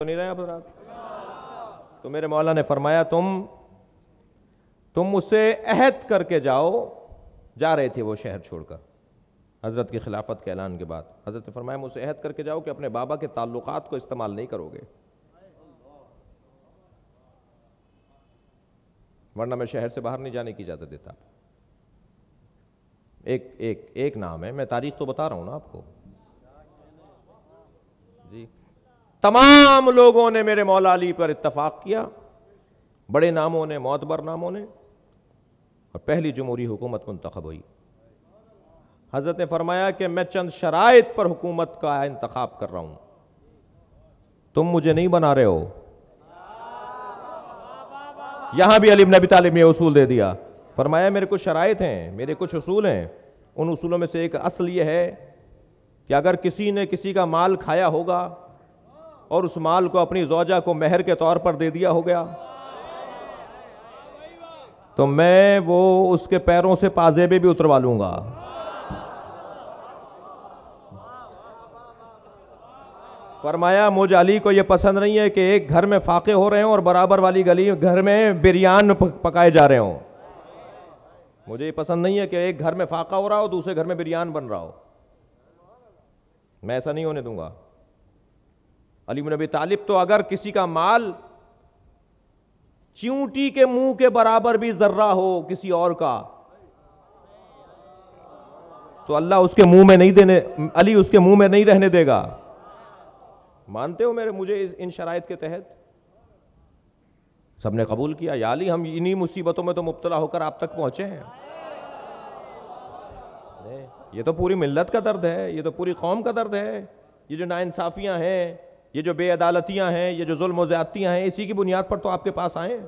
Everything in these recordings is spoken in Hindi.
तो नहीं रहे आप रात। तो मेरे मौला ने फरमाया तुम मुझसे अहद करके जाओ। जा रहे थे वो शहर छोड़कर हजरत की खिलाफत के ऐलान के बाद। हजरत ने फरमाया मुझसे अहद करके जाओ कि अपने बाबा के ताल्लुकात को इस्तेमाल नहीं करोगे, वरना मैं शहर से बाहर नहीं जाने की इजाजत देता। एक नाम है, मैं तारीख तो बता रहा हूं ना आपको जी। तमाम लोगों ने मेरे मौला अली पर इत्तफाक किया, बड़े नामों ने, मोतबर नामों ने, और पहली जमहूरी हुकूमत मुंतखब हुई। हजरत ने फरमाया कि मैं चंद शराइत पर हुकूमत का इंतखाब कर रहा हूं, तुम मुझे नहीं बना रहे हो। यहां भी अली इब्न अबी तालिब ने उसूल दे दिया। फरमाया मेरे कुछ शराइत हैं, मेरे कुछ उसूल हैं। उन उसूलों में से एक असल यह है कि अगर किसी ने किसी का माल खाया होगा और उस माल को अपनी ज़ौजा को मेहर के तौर पर दे दिया हो गया, तो मैं वो उसके पैरों से पाजेबे भी उतरवा लूंगा। फरमाया मुझे अली को यह पसंद नहीं है कि एक घर में फाके हो रहे हों और बराबर वाली गली घर में बिरयान पकाए जा रहे हों। मुझे ये पसंद नहीं है कि एक घर में फाका हो रहा हो, दूसरे घर में बिरयान बन रहा हो। मैं ऐसा नहीं होने दूंगा। अली इब्न अबी तालिब तो अगर किसी का माल चींटी के मुंह के बराबर भी जर्रा हो किसी और का, तो अल्लाह उसके मुंह में नहीं देने, अली उसके मुंह में नहीं रहने देगा। मानते हो मुझे इन शराइत के तहत सबने कबूल किया। या अली हम इन्हीं मुसीबतों में तो मुब्तला होकर आप तक पहुंचे हैं। ये तो पूरी मिल्लत का दर्द है, ये तो पूरी कौम का दर्द है। ये जो नाइंसाफियां हैं, ये जो बेअदालतियां हैं, ये जो जुल्म ज़्यादतियां हैं, इसी की बुनियाद पर तो आपके पास आए।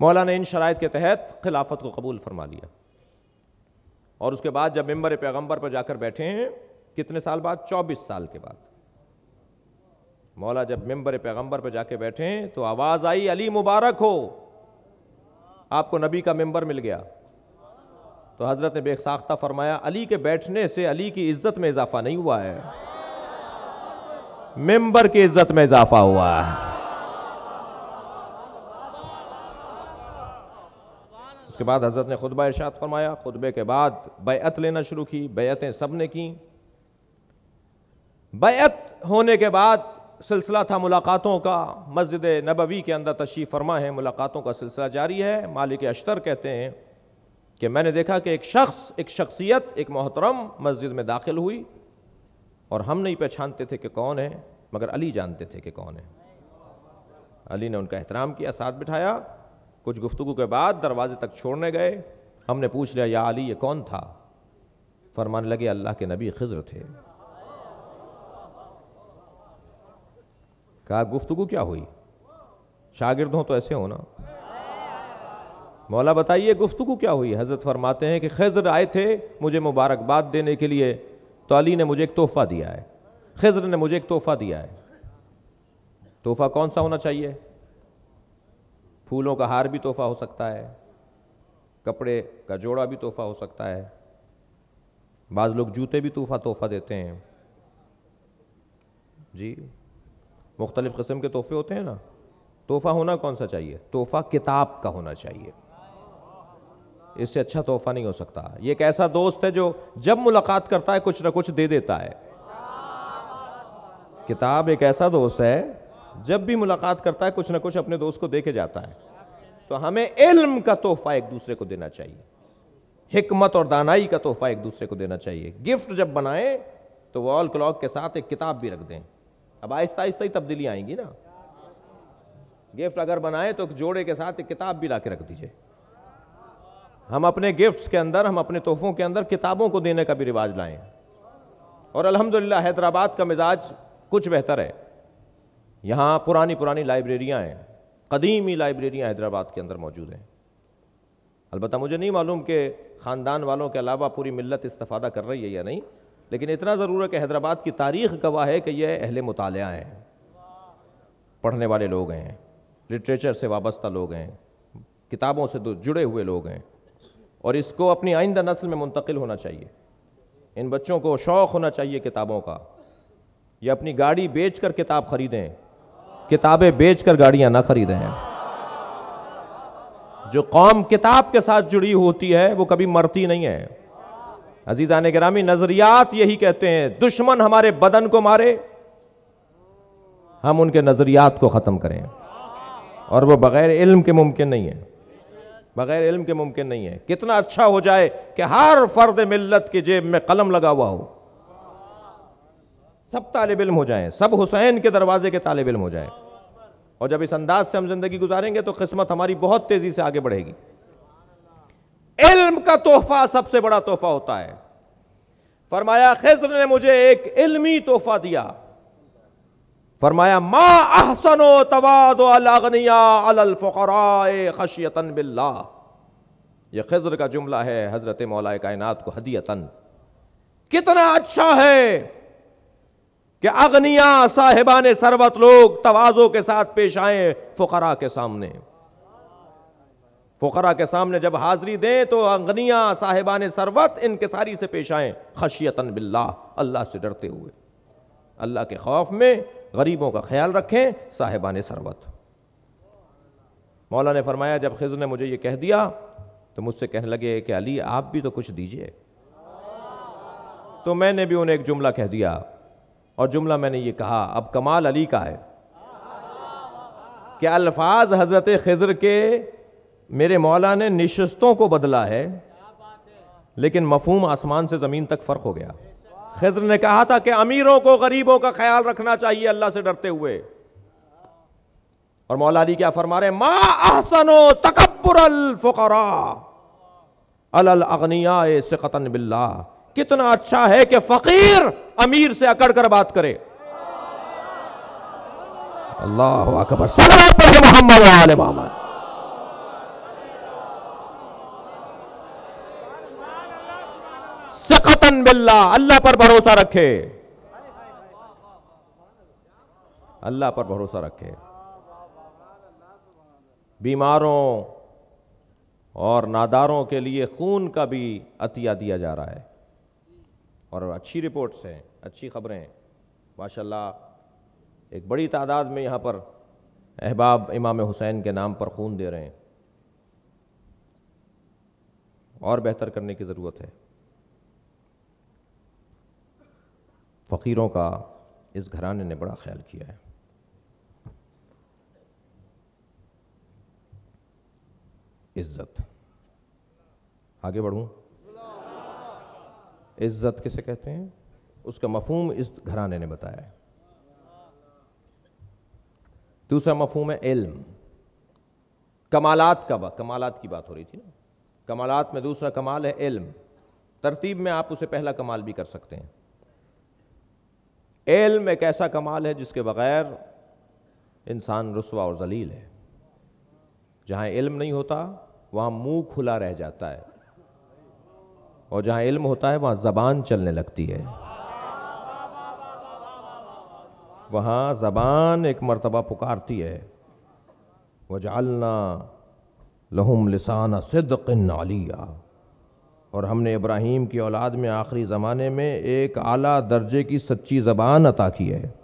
मौला ने इन शराइत के तहत खिलाफत को कबूल फरमा लिया। और उसके बाद जब मिंबर पैगंबर पर जाकर बैठे हैं, कितने साल बाद? 24 साल के बाद मौला जब मिंबर पैगंबर पर जाके बैठे हैं तो आवाज आई, अली मुबारक हो, आपको नबी का मिंबर मिल गया। तो हजरत ने बेसाख्ता फरमाया, अली के बैठने से अली की इज्जत में इजाफा नहीं हुआ है, मिंबर की इज्जत में इजाफा हुआ है। उसके बाद हजरत ने खुतबा इरशाद फरमाया। खुतबे के बाद बैअत लेना शुरू की। बैअतें सबने की। बैअत होने के बाद सिलसिला था मुलाकातों का। मस्जिद नबवी के अंदर तशरीफ फरमा है, मुलाकातों का सिलसिला जारी है। मालिक अश्तर कहते हैं कि मैंने देखा कि एक शख्सियत, एक मोहतरम मस्जिद में दाखिल हुई और हम नहीं पहचानते थे कि कौन है, मगर अली जानते थे कि कौन है। अली ने उनका एहतराम किया, साथ बिठाया। कुछ गुफ्तगू के बाद दरवाजे तक छोड़ने गए। हमने पूछ लिया, या अली ये कौन था? फरमाने लगे, अल्लाह के नबी खिज़्र थे। कहा गुफ्तगू क्या हुई? शागिर्द हो तो ऐसे हो ना। मौला बताइए गुफ्तगू क्या हुई? हजरत फरमाते हैं कि खिज़्र आए थे मुझे मुबारकबाद देने के लिए, तो अली ने मुझे एक तोहफा दिया है। खिज़्र ने मुझे एक तोहफा दिया है। तोहफा कौन सा होना चाहिए? फूलों का हार भी तोहफा हो सकता है, कपड़े का जोड़ा भी तोहफा हो सकता है, बाज़ लोग जूते भी तोहफा देते हैं जी। मुख्तलिफ किस्म के तोहफे होते हैं ना। तोहफा होना कौन सा चाहिए? तोहफा किताब का होना चाहिए। इससे अच्छा तोहफा नहीं हो सकता। ये एक ऐसा दोस्त है जो जब मुलाकात करता है कुछ ना कुछ दे देता है। किताब एक ऐसा दोस्त है, जब भी मुलाकात करता है कुछ ना कुछ अपने दोस्त को दे के जाता है। तो हमें इल्म का तोहफा एक दूसरे को देना चाहिए, हिकमत और दानाई का तोहफा एक दूसरे को देना चाहिए। गिफ्ट जब बनाए तो वॉल क्लॉक के साथ एक किताब भी रख दें। अब आहिस्ता आहिस्ता ही तब्दीली आएंगी ना। गिफ्ट अगर बनाए तो जोड़े के साथ एक किताब भी ला के रख दीजिए। हम अपने गिफ्ट्स के अंदर, हम अपने तोहफों के अंदर किताबों को देने का भी रिवाज लाएं। और अल्हम्दुलिल्लाह हैदराबाद का मिजाज कुछ बेहतर है। यहाँ पुरानी लाइब्रेरियाँ हैं, कदीमी लाइब्रेरियाँ हैदराबाद के अंदर मौजूद हैं। अलबत्ता मुझे नहीं मालूम कि ख़ानदान वालों के अलावा पूरी मिल्लत इस्तेफ़ादा कर रही है या नहीं, लेकिन इतना ज़रूर है कि हैदराबाद की तारीख़ गवाह है कि यह अहले मुतालिया हैं, पढ़ने वाले लोग हैं, लिटरेचर से वाबस्ता लोग हैं, किताबों से जुड़े हुए लोग हैं। और इसको अपनी आइंदा नस्ल में मुंतकिल होना चाहिए। इन बच्चों को शौक़ होना चाहिए किताबों का। ये अपनी गाड़ी बेचकर किताब खरीदें, किताबें बेचकर गाड़ियां ना खरीदें। जो कौम किताब के साथ जुड़ी होती है वो कभी मरती नहीं है। अजीजान गिरामी, नजरियात यही कहते हैं, दुश्मन हमारे बदन को मारे, हम उनके नजरियात को खत्म करें, और वो बगैर इल्म के मुमकिन नहीं है। बगैर इल्म के मुमकिन नहीं है। कितना अच्छा हो जाए कि हर फर्द मिल्लत की जेब में कलम लगा हुआ हो, सब तालिब इल्म हो जाएं, सब हुसैन के दरवाजे के तालिब इल्म हो जाएं, और जब इस अंदाज से हम जिंदगी गुजारेंगे तो किस्मत हमारी बहुत तेजी से आगे बढ़ेगी। इल्म का तोहफा सबसे बड़ा तोहफा होता है। फरमाया खिज़्र ने मुझे एक इल्मी तोहफा दिया। फरमाया मा अहसनो तवादु अल अगनिया अलल फुक़राए खशियतन बिल्लाह। यह खिज़्र का जुमला है हजरत मौलाए कायनात को हदियतन। कितना अच्छा है कि अगनिया साहिबाने सरवत लोग तवाज़ो के साथ पेश आए फुक़रा के सामने। फुक़रा के सामने जब हाजिरी दें तो अगनिया साहिबाने सरवत इनकिसारी से पेश आए, खशियतन बिल्लाह, अल्लाह से डरते हुए, अल्लाह के खौफ में गरीबों का ख्याल रखें, साहिबाने सरवत। मौला ने फरमाया जब खिज़्र ने मुझे ये कह दिया तो मुझसे कहने लगे कि अली आप भी तो कुछ दीजिए। तो मैंने भी उन्हें एक जुमला कह दिया, और जुमला मैंने ये कहा, अब कमाल अली का है कि अल्फाज हजरत खिज़्र के मेरे मौला ने निशस्तों को बदला है, लेकिन मफहूम आसमान से जमीन तक फर्क हो गया। खिज़्र ने कहा था कि अमीरों को गरीबों का ख्याल रखना चाहिए अल्लाह से डरते हुए, और मौला अली क्या फरमा रहे, मा अहसनो तकब्बुरल फुक़रा अलल अगनिया सिक़तन बिल्लाह। कितना अच्छा है कि फकीर अमीर से अकड़ कर बात करे। अल्लाहु अकबर, सल्लल्लाहु अलैहि मोहम्मद व आले मोहम्मद। सिक़तन बिल्लाह, अल्लाह पर भरोसा रखे, अल्लाह पर भरोसा रखे। बीमारों और नादारों के लिए खून का भी अतिया दिया जा रहा है, और अच्छी रिपोर्ट्स हैं, अच्छी खबरें माशाल्लाह। एक बड़ी तादाद में यहाँ पर अहबाब इमाम हुसैन के नाम पर खून दे रहे हैं, और बेहतर करने की ज़रूरत है। फ़कीरों का इस घराने ने बड़ा ख्याल किया है। इज्जत, आगे बढ़ूं, इज्जत किसे कहते हैं उसका मफहूम इस घराने ने बताया है। दूसरा मफहूम है इल्म। कमालात का, कमालात की बात हो रही थी ना, कमालात में दूसरा कमाल है इल्म। तरतीब में आप उसे पहला कमाल भी कर सकते हैं। इल्म एक ऐसा कमाल है जिसके बगैर इंसान रुस्वा और जलील है। जहां इल्म नहीं होता वहां मुंह खुला रह जाता है, और जहां इल्म होता है वहां जबान चलने लगती है। वहां जबान एक मर्तबा पुकारती है, वजअलना लहुम लिसाना सिद्क़िन अलिया। और हमने इब्राहीम की औलाद में आखिरी ज़माने में एक आला दर्जे की सच्ची ज़बान अता की है।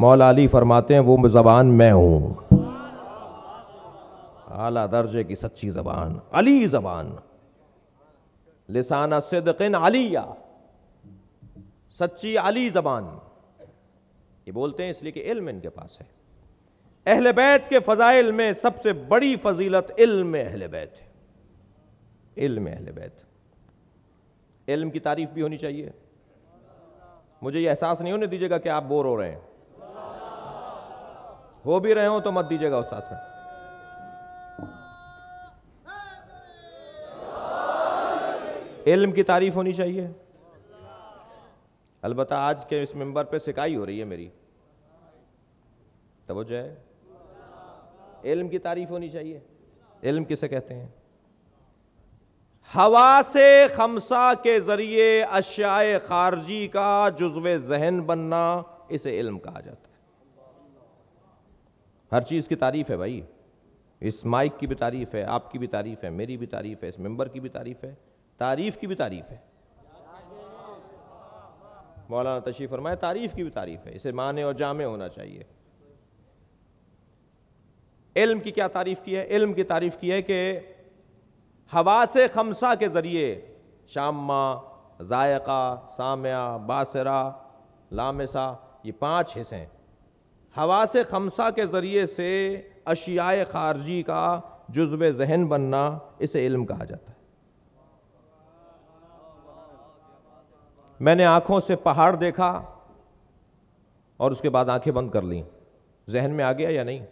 मौला अली फरमाते हैं वो ज़बान मैं हूँ, आला दर्जे की सच्ची ज़बान, अली ज़बान, लिसाना सिद्क़िन अलिया, सच्ची अली ज़बान। ये बोलते हैं इसलिए कि इल्म इनके पास है। अहले बैत के फ़ज़ाइल में सबसे बड़ी फजीलत इल्म अहले बैत है। इल्म अहले बैत, इल्म की तारीफ भी होनी चाहिए। मुझे ये एहसास नहीं होने दीजिएगा कि आप बोर हो रहे हैं, हो भी रहे हो तो मत दीजिएगा उस्ताद का। इल्म की तारीफ होनी चाहिए। अलबत्ता आज के इस मिंबर पे सिकाई हो रही है मेरी, तवज्जो है, इल्म की तारीफ होनी चाहिए। इल्म किसे कहते हैं? हवा से खमसा के जरिए अश्याए खारजी का जुज़्वे ज़हन बनना, इसे इल्म कहा जाता है। हर चीज़ की तारीफ है भाई, इस माइक की भी तारीफ है, आपकी भी तारीफ है, मेरी भी तारीफ है, इस मिंबर की भी तारीफ है, तारीफ की भी तारीफ है। मौलाना तशरीफ फरमाए तारीफ की भी तारीफ है, इसे माने और जामे होना चाहिए। इल्म की क्या तारीफ की है? इल्म की तारीफ की है कि हवासे खमसा के जरिए शाम्मा, जायका, सामिया, बासरा, लामिसा, ये 5 हिस्से हैं। हवासे खमसा के जरिए से अशियाए खारजी का जुज़्व ज़हन बनना, इसे इल्म कहा जाता है। मैंने आंखों से पहाड़ देखा और उसके बाद आंखें बंद कर ली, जहन में आ गया या नहीं?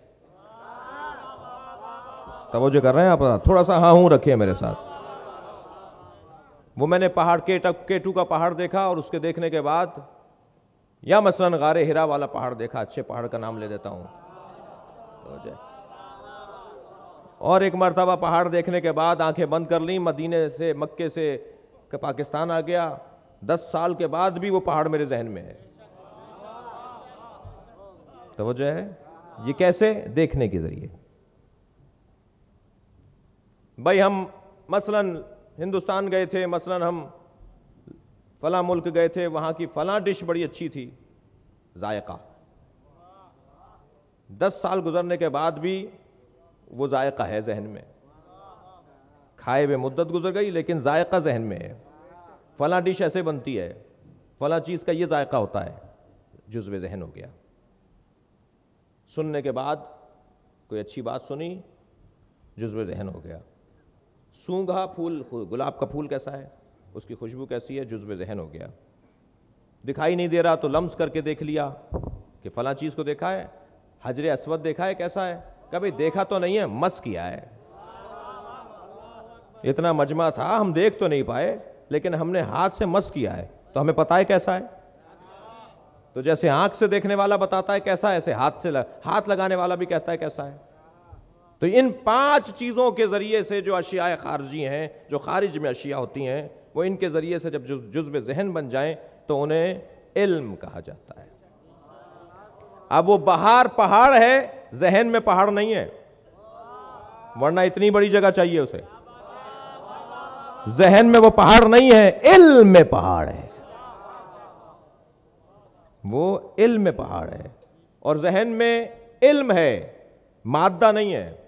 तवज्जो कर रहे हैं आप? थोड़ा सा हाँ हूं रखिए मेरे साथ। वो मैंने पहाड़ केटू का पहाड़ देखा और उसके देखने के बाद, या मसलन गारे हिरा वाला पहाड़ देखा, अच्छे पहाड़ का नाम ले देता हूं, और एक मरतबा पहाड़ देखने के बाद आंखें बंद कर ली, मदीने से, मक्के से पाकिस्तान आ गया, 10 साल के बाद भी वो पहाड़ मेरे जहन में है। तवज्जो है? ये कैसे? देखने के जरिए। भाई हम मसलन हिंदुस्तान गए थे, मसलन हम फला मुल्क गए थे, वहां की फला डिश बड़ी अच्छी थी, जायका, 10 साल गुजरने के बाद भी वो जायका है जहन में। खाए हुए मुद्दत गुजर गई लेकिन जायका जहन में है। फला डिश ऐसे बनती है, फला चीज का ये जायका होता है, जुज़्व ज़हन हो गया। सुनने के बाद कोई अच्छी बात सुनी, जुज़्व ज़हन हो गया। सूंघा फूल, गुलाब का फूल कैसा है, उसकी खुशबू कैसी है, जुज़्व ज़हन हो गया। दिखाई नहीं दे रहा तो लम्स करके देख लिया कि फला चीज को देखा है। हजरे अस्वद देखा है, कैसा है? कभी देखा तो नहीं है, मस किया है। इतना मजमा था, हम देख तो नहीं पाए लेकिन हमने हाथ से मस किया है, तो हमें पता है कैसा है। तो जैसे आंख से देखने वाला बताता है कैसा है, ऐसे हाथ लगाने वाला भी कहता है कैसा है। तो इन 5 चीजों के जरिए से जो अशिया खारजी हैं, जो खारिज में अशिया होती हैं, वो इनके जरिए से जब जुज़्व ज़हन बन जाएं तो उन्हें इल्म कहा जाता है। अब वो बाहर पहाड़ है, जहन में पहाड़ नहीं है, वरना इतनी बड़ी जगह चाहिए उसे। जहन में वो पहाड़ नहीं है, इल्म में पहाड़ है, वो इल्म में पहाड़ है। और जहन में इल्म है, मादा नहीं है।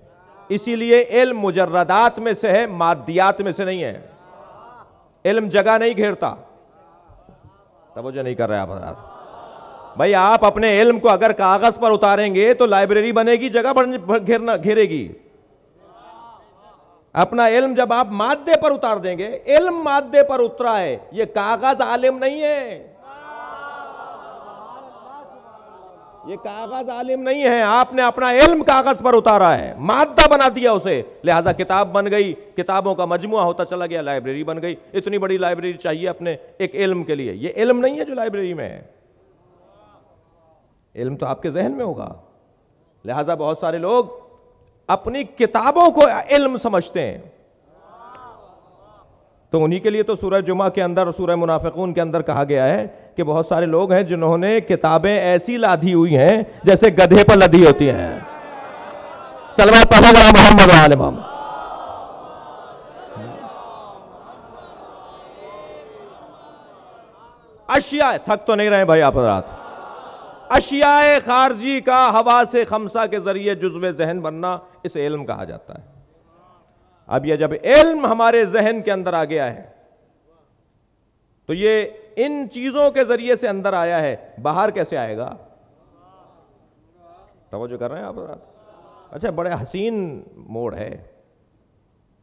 इसीलिए इल्म मुजर्रदात में से है, मादियात में से नहीं है। इल्म जगह नहीं घेरता। तवज्जो नहीं कर रहे आप भाई। आप अपने इल्म को अगर कागज पर उतारेंगे तो लाइब्रेरी बनेगी, जगह घेरेगी। अपना इल्म जब आप मादे पर उतार देंगे, इल्म मादे पर उतरा है, ये कागज आलिम नहीं है, ये कागज आलिम नहीं है। आपने अपना इल्म कागज पर उतारा है, मादा बना दिया उसे, लिहाजा किताब बन गई, किताबों का मजमुआ होता चला गया, लाइब्रेरी बन गई। इतनी बड़ी लाइब्रेरी चाहिए अपने एक इल्म के लिए। ये इल्म नहीं है जो लाइब्रेरी में है, इल्म तो आपके जहन में होगा। लिहाजा बहुत सारे लोग अपनी किताबों को इल्म समझते हैं, तो उन्हीं के लिए तो सूरह जुमा के अंदर और सूरह मुनाफिकून के अंदर कहा गया है कि बहुत सारे लोग हैं जिन्होंने किताबें ऐसी लादी हुई हैं जैसे गधे पर लदी होती हैं। सल्लल्लाहु अलैहि मोहम्मद। अशिया, थक तो नहीं रहे भाई आप रात? अशियाए खारजी का हवा से खमसा के जरिए जुज़्व ज़हन बनना, इसे इल्म कहा जाता है। अब यह जब इल्म हमारे जहन के अंदर आ गया है तो ये इन चीजों के जरिए से अंदर आया है, बाहर कैसे आएगा? तवज्जो कर रहे हैं आप? अच्छा, बड़े हसीन मोड़ है।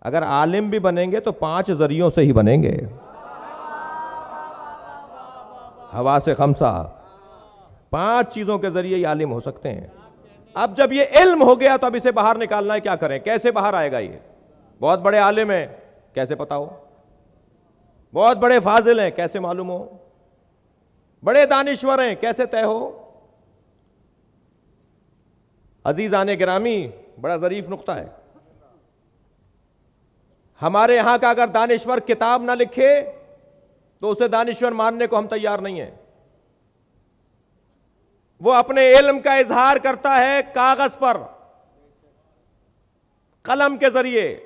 अगर आलिम भी बनेंगे तो 5 जरियों से ही बनेंगे। हवा से खमसा, 5 चीजों के जरिए ये आलिम हो सकते हैं। अब जब ये इल्म हो गया तो अब इसे बाहर निकालना है, क्या करें? कैसे बाहर आएगा ये? बहुत बड़े आलिम हैं, कैसे पता हो? बहुत बड़े फाजिल हैं, कैसे मालूम हो? बड़े दानिश्वर हैं, कैसे तय हो? अजीजान गिरामी, बड़ा जरीफ नुक्ता है। हमारे यहां का अगर दानिश्वर किताब ना लिखे तो उसे दानिश्वर मानने को हम तैयार नहीं है। वो अपने इल्म का इजहार करता है कागज पर, कलम के जरिए।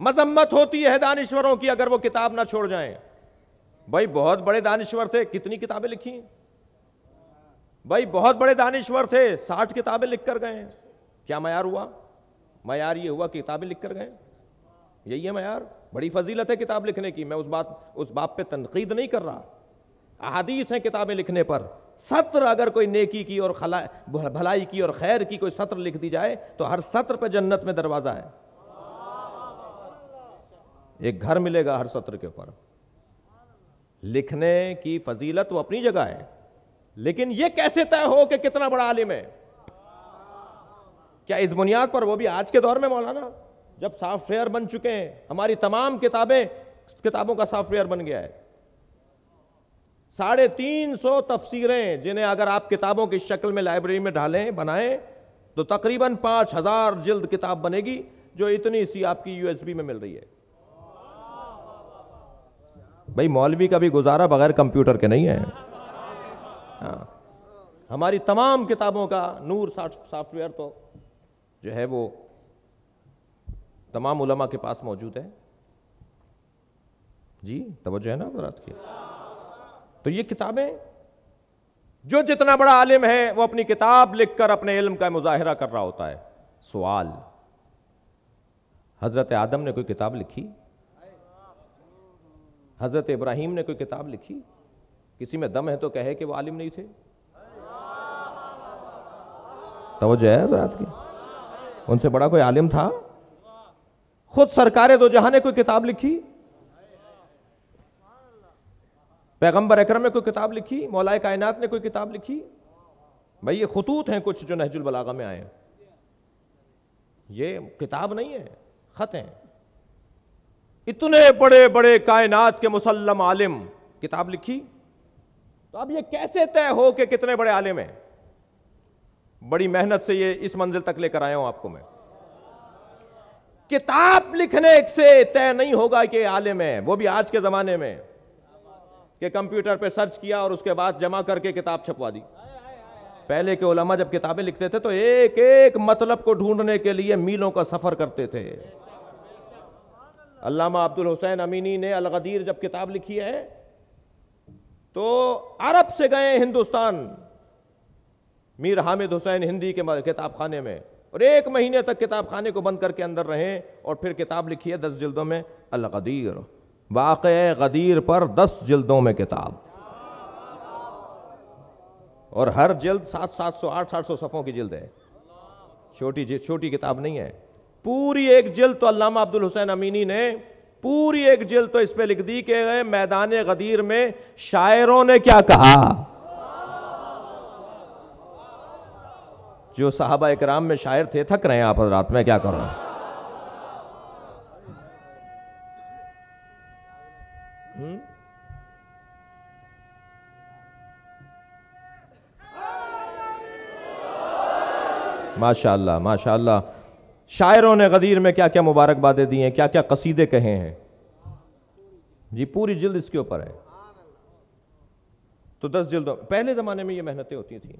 मजम्मत होती है दानिश्वरों की अगर वो किताब ना छोड़ जाएं। भाई बहुत बड़े दानिश्वर थे, कितनी किताबें लिखी? भाई बहुत बड़े दानिश्वर थे, 60 किताबें लिख कर गए। क्या मयार हुआ? मयार ये हुआ कि किताबें लिख कर गए, यही है मयार। बड़ी फजीलत है किताब लिखने की, मैं उस बात पे तनकीद नहीं कर रहा। अहादीस हैं किताबें लिखने पर। सत्र अगर कोई नेकी की और भलाई की और खैर की कोई सत्र लिख दी जाए तो हर सत्र पे जन्नत में दरवाजा है, एक घर मिलेगा हर सत्र के ऊपर। लिखने की फजीलत वो अपनी जगह है, लेकिन यह कैसे तय हो कि कितना बड़ा आलिम है? क्या इस बुनियाद पर, वो भी आज के दौर में मौलाना, जब सॉफ्टवेयर बन चुके हैं, हमारी तमाम किताबों का सॉफ्टवेयर बन गया है। 350 तफसीरें, जिन्हें अगर आप किताबों की शक्ल में लाइब्रेरी में डालें, बनाएं, तो तकरीबन 5000 जिल्द किताब बनेगी, जो इतनी सी आपकी यूएसबी में मिल रही है। भाई मौलवी का भी गुजारा बगैर कंप्यूटर के नहीं है। हाँ, हमारी तमाम किताबों का नूर सॉफ्टवेयर तो जो है वो तमाम उलमा के पास मौजूद है। जी तवज्जो है ना हज़रात की? तो ये किताबें, जो जितना बड़ा आलिम है वो अपनी किताब लिखकर अपने इल्म का मुजाहिरा कर रहा होता है। सवाल, हजरत आदम ने कोई किताब लिखी? हजरत इब्राहीम ने कोई किताब लिखी? किसी में दम है तो कहे कि वो आलिम नहीं थे? तवज्जो है हज़रात की? उनसे बड़ा कोई आलिम था? खुद सरकारे दो जहां ने कोई किताब लिखी? पैगंबर अकरम ने कोई किताब लिखी? मौलाए कायनात ने कोई किताब लिखी? भाई ये खुतूत हैं कुछ जो नहजुल बलागा में आए, ये किताब नहीं है, खत हैं। इतने बड़े बड़े कायनात के मुसल्लम आलिम किताब लिखी, तो अब ये कैसे तय हो कि कितने बड़े आलिम हैं? बड़ी मेहनत से ये इस मंजिल तक लेकर आया हूं आपको मैं। किताब लिखने से तय नहीं होगा कि आलिम है, वो भी आज के जमाने में कि कंप्यूटर पे सर्च किया और उसके बाद जमा करके किताब छपवा दी। पहले के उलमा जब किताबें लिखते थे तो एक एक मतलब को ढूंढने के लिए मीलों का सफर करते थे। अल्लामा अब्दुल हुसैन अमीनी ने अल गदीर जब किताब लिखी है तो अरब से गए हिंदुस्तान, मीर हामिद हुसैन हिंदी के किताब खाने में, और 1 महीने तक किताब खाने को बंद करके अंदर रहे और फिर किताब लिखी है 10 जिल्दों में अल गदीर। वाक़े गदीर पर 10 जिल्दों में किताब, और हर जिल्द 700 800 सफ़ों की जिल्द है। छोटी किताब नहीं है। पूरी एक जिल्द तो अल्लामा अब्दुल हुसैन अमीनी ने पूरी एक जिल्द तो इस पे लिख दी कि मैदान गदीर में शायरों ने क्या कहा। जो सहाबा इकराम में शायर थे, थक रहे हैं आप रात में, क्या कर रहे हैं? माशाअल्लाह माशाअल्लाह। शायरों ने गदीर में क्या क्या मुबारकबादें दी हैं, क्या क्या कसीदे कहे हैं जी। पूरी जिल्द इसके ऊपर है। तो 10 जिल्दों, पहले ज़माने में ये मेहनतें होती थी।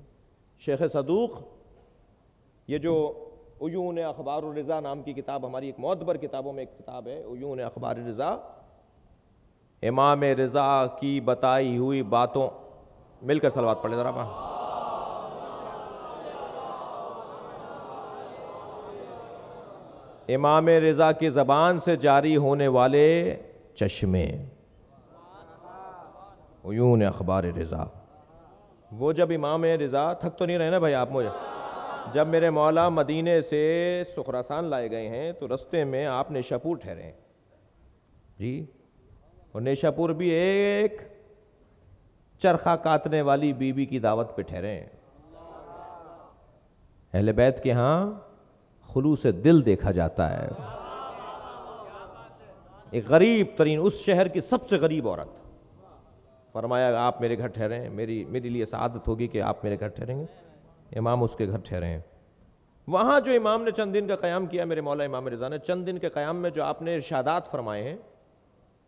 शेख सदूक, ये जो उयून अखबार रिज़ा नाम की किताब, हमारी एक मोतबर किताबों में एक किताब है उयून अखबार रिज़ा, इमाम रिज़ा की बताई हुई बातों, मिलकर सलवात पढ़े जरा। इमाम रिज़ा की ज़बान से जारी होने वाले चश्मे, उयून अखबार रिज़ा। वो जब इमाम रिज़ा, थक तो नहीं रहे ना भाई आप मुझे, जब मेरे मौला मदीने से सुखरासान लाए गए हैं तो रस्ते में आप नेशापुर ठहरे हैं जी, और नेशापुर भी एक चरखा काटने वाली बीबी की दावत पे ठहरे हैं। अहले बैत के यहाँ खुलूस दिल देखा जाता है। एक गरीब तरीन, उस शहर की सबसे गरीब औरत, फरमाया आप मेरे घर ठहरे हैं, मेरे लिए सादत होगी कि आप मेरे घर ठहरेंगे। इमाम उसके घर ठहरे हैं। वहाँ जो इमाम ने चंद दिन का क़याम किया, मेरे मौला इमाम रिज़ा ने चंद दिन के क़याम में जो आपने इरशादात फरमाए हैं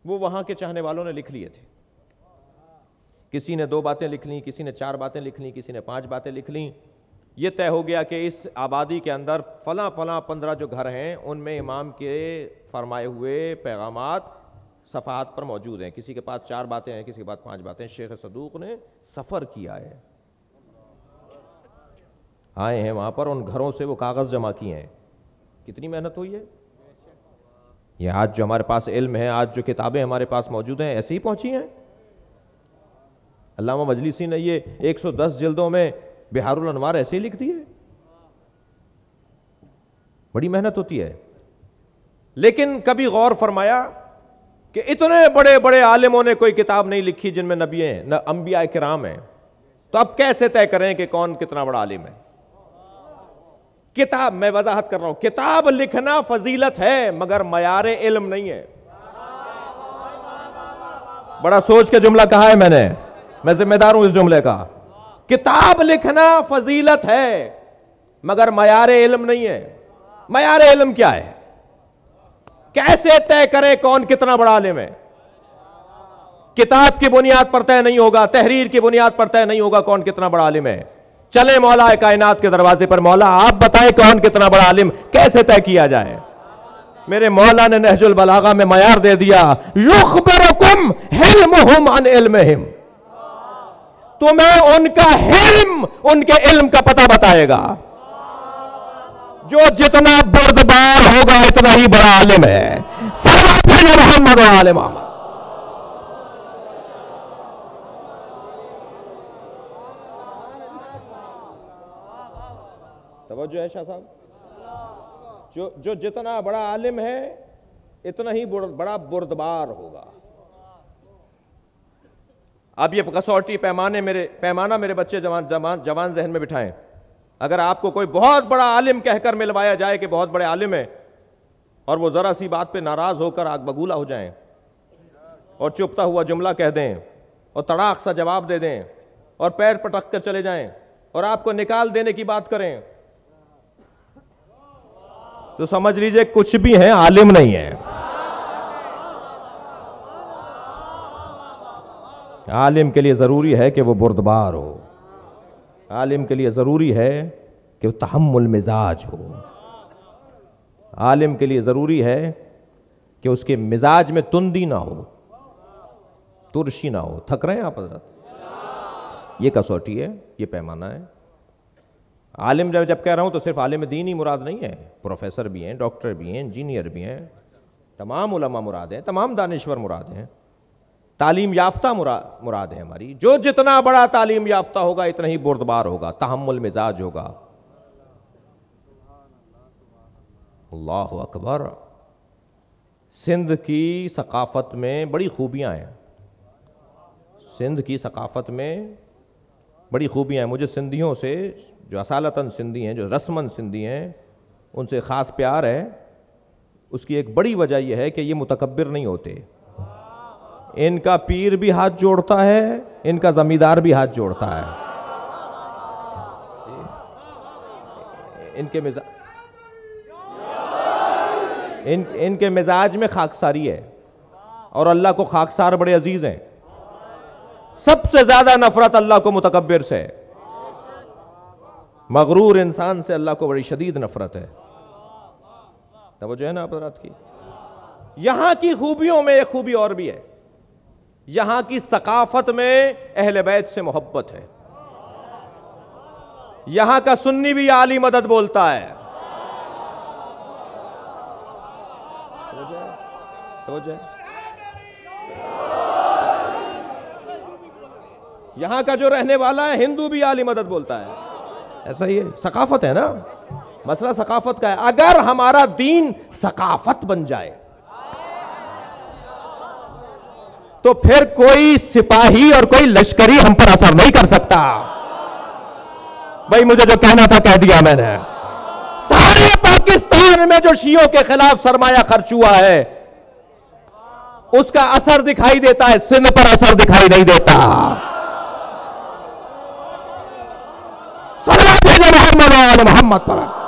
वो वहाँ के चाहने वालों ने लिख लिए थे। किसी ने 2 बातें लिख ली, किसी ने 4 बातें लिख ली, किसी ने 5 बातें लिख ली। ये तय हो गया कि इस आबादी के अंदर फला 15 जो घर हैं उनमें इमाम के फरमाए हुए पैगामात सफ़ात पर मौजूद हैं। किसी के पास 4 बातें हैं, किसी के पास 5 बातें। शेख सदूक ने सफ़र किया है, आए हैं वहां पर, उन घरों से वो कागज जमा किए हैं। कितनी मेहनत हुई है। ये आज जो हमारे पास इल्म है, आज जो किताबें हमारे पास मौजूद हैं, ऐसे ही पहुंची हैं। अल्लामा मजलिसी ने ये 110 जिल्दों में बिहारुल अनवार ऐसे ही लिख दिए। बड़ी मेहनत होती है। लेकिन कभी गौर फरमाया कि इतने बड़े बड़े आलिमों ने कोई किताब नहीं लिखी जिनमें नबी हैं, न अंबिया किराम हैं, तो अब कैसे तय करें कि कौन कितना बड़ा आलिम है। किताब, मैं वजाहत कर रहा हूं, किताब लिखना फजीलत है मगर मयारे इल्म नहीं है। बड़ा सोच के जुमला कहा है मैंने, मैं जिम्मेदार हूं इस जुमले का। किताब लिखना फजीलत है मगर मयारे इल्म नहीं है। मयारे इल्म क्या है? कैसे तय करें कौन कितना बड़ा आलिम है? किताब की बुनियाद पर तय नहीं होगा, तहरीर की बुनियाद पर तय नहीं होगा कौन कितना बड़ा आलिम है। चले मौला कायनात के दरवाजे पर, मौला आप बताएं कौन कितना बड़ा आलिम, कैसे तय किया जाए। मेरे मौला ने नहजुल बलागा में मयार दे दिया, युखबिरुकुम हिल्मुहुम अन इल्मिहिम, तुम्हें उनका हिल्म, उनके इल्म का पता बताएगा। जो जितना बुर्दबार होगा इतना ही बड़ा आलिम है। मोहम्मद आलिम तवज्जो है शाह साहब। जो जितना बड़ा आलिम है इतना ही बड़ा बुर्दबार होगा। अब ये कसौटी पैमाना मेरे बच्चे जवान जहन में बिठाएं। अगर आपको कोई बहुत बड़ा आलिम कहकर मिलवाया जाए कि बहुत बड़े आलिम है, और वो जरा सी बात पे नाराज होकर आग बगूला हो जाएं और चुपता हुआ जुमला कह दें और तड़ाक सा जवाब दे दें और पैर पटक कर चले जाएं और आपको निकाल देने की बात करें, तो समझ लीजिए कुछ भी है, आलिम नहीं है। आलिम के लिए जरूरी है कि वो बुर्दबार हो। आलिम के लिए जरूरी है कि वो तहम्मुल मिजाज हो। आलिम के लिए जरूरी है कि उसके मिजाज में तुंदी ना हो, तुरशी ना हो। थक रहे हैं आप हज़रत? ये कसौटी है, ये पैमाना है। आलिम जब कह रहा हूं तो सिर्फ आलिम दीन ही मुराद नहीं है, प्रोफेसर भी हैं, डॉक्टर भी हैं, इंजीनियर भी हैं, तमाम उलमा मुराद हैं, तमाम दानिश्वर मुराद हैं, तालीम याफ्ता मुराद है हमारी। जो जितना बड़ा तालीम याफ्ता होगा इतना ही बुर्दबार होगा, तहम्मुल मिजाज होगा। अल्लाहु अकबर। सिंध की सकाफत में बड़ी खूबियां हैं। सिंध की सकाफत में बड़ी खूबियां हैं। मुझे सिंधियों से, जो असालतन सिंधी हैं, जो रस्मन सिंधी हैं, उनसे ख़ास प्यार है। उसकी एक बड़ी वजह यह है कि ये मुतकब्बिर नहीं होते। इनका पीर भी हाथ जोड़ता है, इनका जमींदार भी हाथ जोड़ता है। इनके मिजाज में खाकसारी है और अल्लाह को खाकसार बड़े अजीज हैं। सबसे ज्यादा नफरत अल्लाह को मुतकब्बिर से, मगरूर इंसान से अल्लाह को बड़ी शदीद नफरत है। तवज्जो है ना आप हज़रात की? यहां की खूबियों में एक खूबी और भी है। यहां की सकाफत में अहले बैत से मोहब्बत है। यहां का सुन्नी भी आली मदद बोलता है। यहां का जो रहने वाला है हिंदू भी आली मदद बोलता है। ऐसा ही है, सकाफत है ना, मसला सकाफत का है। अगर हमारा दीन सकाफत बन जाए तो फिर कोई सिपाही और कोई लश्करी हम पर असर नहीं कर सकता। भाई मुझे जो कहना था कह दिया मैंने। सारे पाकिस्तान में जो शियों के खिलाफ सरमाया खर्च हुआ है उसका असर दिखाई देता है, सिंध पर असर दिखाई नहीं देता। मोहम्मद पर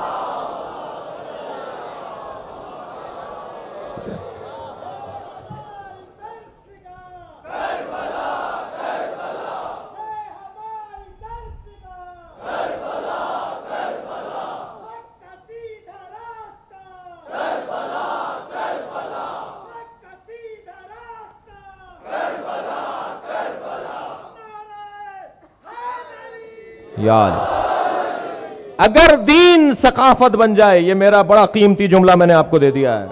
याद अगर दीन सकाफत बन जाए, ये मेरा बड़ा कीमती जुमला मैंने आपको दे दिया है,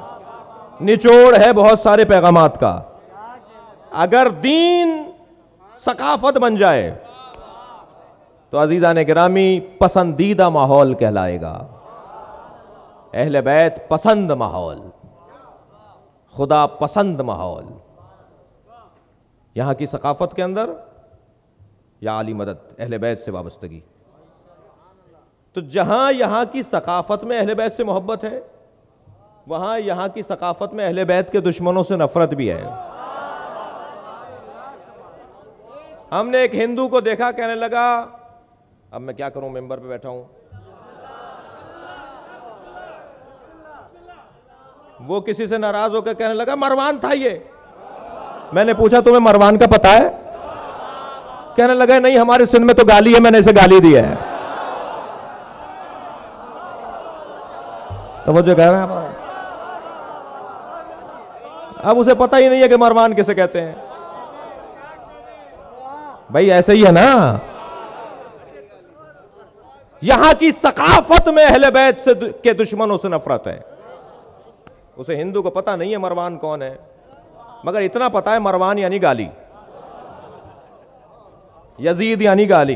निचोड़ है बहुत सारे पैगामात का। अगर दीन सकाफत बन जाए तो अजीजान गिरामी पसंदीदा माहौल कहलाएगा, अहले बैत पसंद माहौल, खुदा पसंद माहौल। यहां की सकाफत के अंदर या आली मदद, अहले बैत से वाबस्तगी। तो जहां यहां की सकाफत में अहले बैत से मोहब्बत है, वहां यहां की सकाफत में अहले बैत के दुश्मनों से नफरत भी है। हमने एक हिंदू को देखा, कहने लगा, अब मैं क्या करूं, मेंबर पे बैठा हूं, वो किसी से नाराज होकर कहने लगा मरवान था ये। मैंने पूछा तुम्हें मरवान का पता है? कहने लगा नहीं, हमारे सिंध में तो गाली है, मैंने इसे गाली दी है। तो वो जो कह रहा है, अब उसे पता ही नहीं है कि मरवान किसे कहते हैं। भाई ऐसे ही है ना। यहां की सकाफत में अहले बैत से के दुश्मनों से नफरत है। उसे हिंदू को पता नहीं है मरवान कौन है, मगर इतना पता है मरवान यानी गाली, यजीद यानी गाली।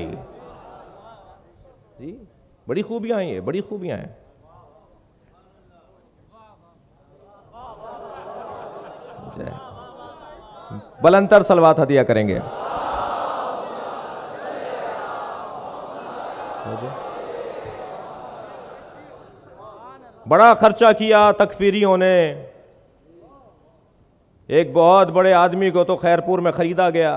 जी बड़ी खूबियां हैं, ये बड़ी खूबियां हैं। बुलंदतर सलवात हदिया करेंगे। बड़ा खर्चा किया तकफीरियों ने। एक बहुत बड़े आदमी को तो खैरपुर में खरीदा गया,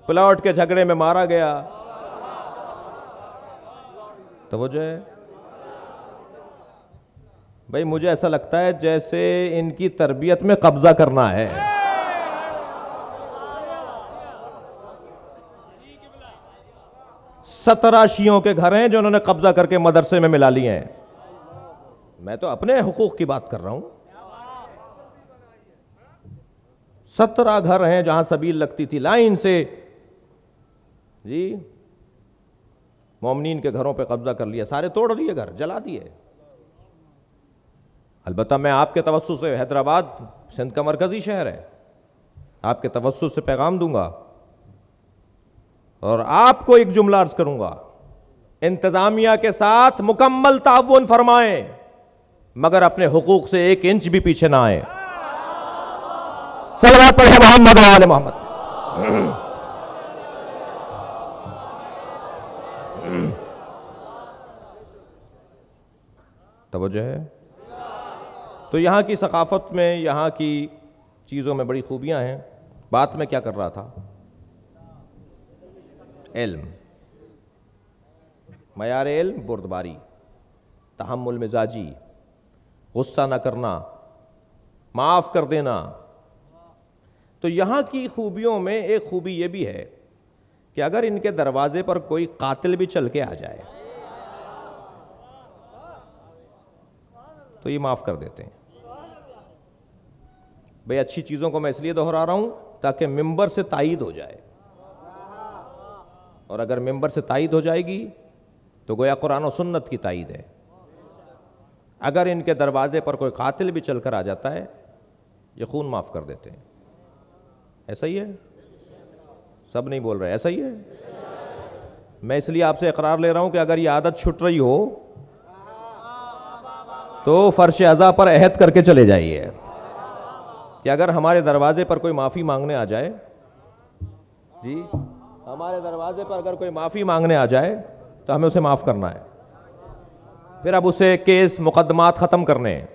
प्लॉट के झगड़े में मारा गया। तो वो जो है, भाई मुझे ऐसा लगता है जैसे इनकी तरबियत में कब्जा करना है। 17 शियों के घर हैं जो उन्होंने कब्जा करके मदरसे में मिला लिए हैं। मैं तो अपने हुकूक की बात कर रहा हूं। 17 घर हैं जहां सबील लगती थी लाइन से, जी मोमिनीन के घरों पे कब्जा कर लिया, सारे तोड़ दिए, घर जला दिए। अलबत्ता मैं आपके तवस्सु से, हैदराबाद सिंध का मरकजी शहर है, आपके तवस्सु से पैगाम दूंगा और आपको एक जुमला अर्ज करूंगा, इंतजामिया के साथ मुकम्मल ताउन फरमाएं, मगर अपने हुकूक से 1 इंच भी पीछे ना आए। सलवात पढ़े मोहम्मद व आले मोहम्मद। तवज्जो है। तो यहां की सकाफत में, यहां की चीजों में बड़ी खूबियां हैं। बात में क्या कर रहा था? इल्म, मयार इल्म, बुर्दबारी, तहम्मुल मिजाजी, गुस्सा न करना, माफ कर देना। तो यहां की खूबियों में एक खूबी यह भी है कि अगर इनके दरवाजे पर कोई कातिल भी चल के आ जाए तो ये माफ कर देते हैं। भाई अच्छी चीजों को मैं इसलिए दोहरा रहा हूं ताकि मिंबर से तायीद हो जाए, और अगर मिंबर से तायीद हो जाएगी तो गोया कुरान और सुन्नत की तायीद है। अगर इनके दरवाजे पर कोई कातिल भी चलकर आ जाता है, ये खून माफ कर देते हैं। ऐसा ही है? सब नहीं बोल रहे, ऐसा ही है? मैं इसलिए आपसे इकरार ले रहा हूं कि अगर ये आदत छूट रही हो तो फर्श अज़ा पर अहद करके चले जाइए कि अगर हमारे दरवाजे पर कोई माफी मांगने आ जाए, जी हमारे दरवाजे पर अगर कोई माफी मांगने आ जाए तो हमें उसे माफ करना है। फिर अब उसे केस मुकदमात खत्म करने हैं।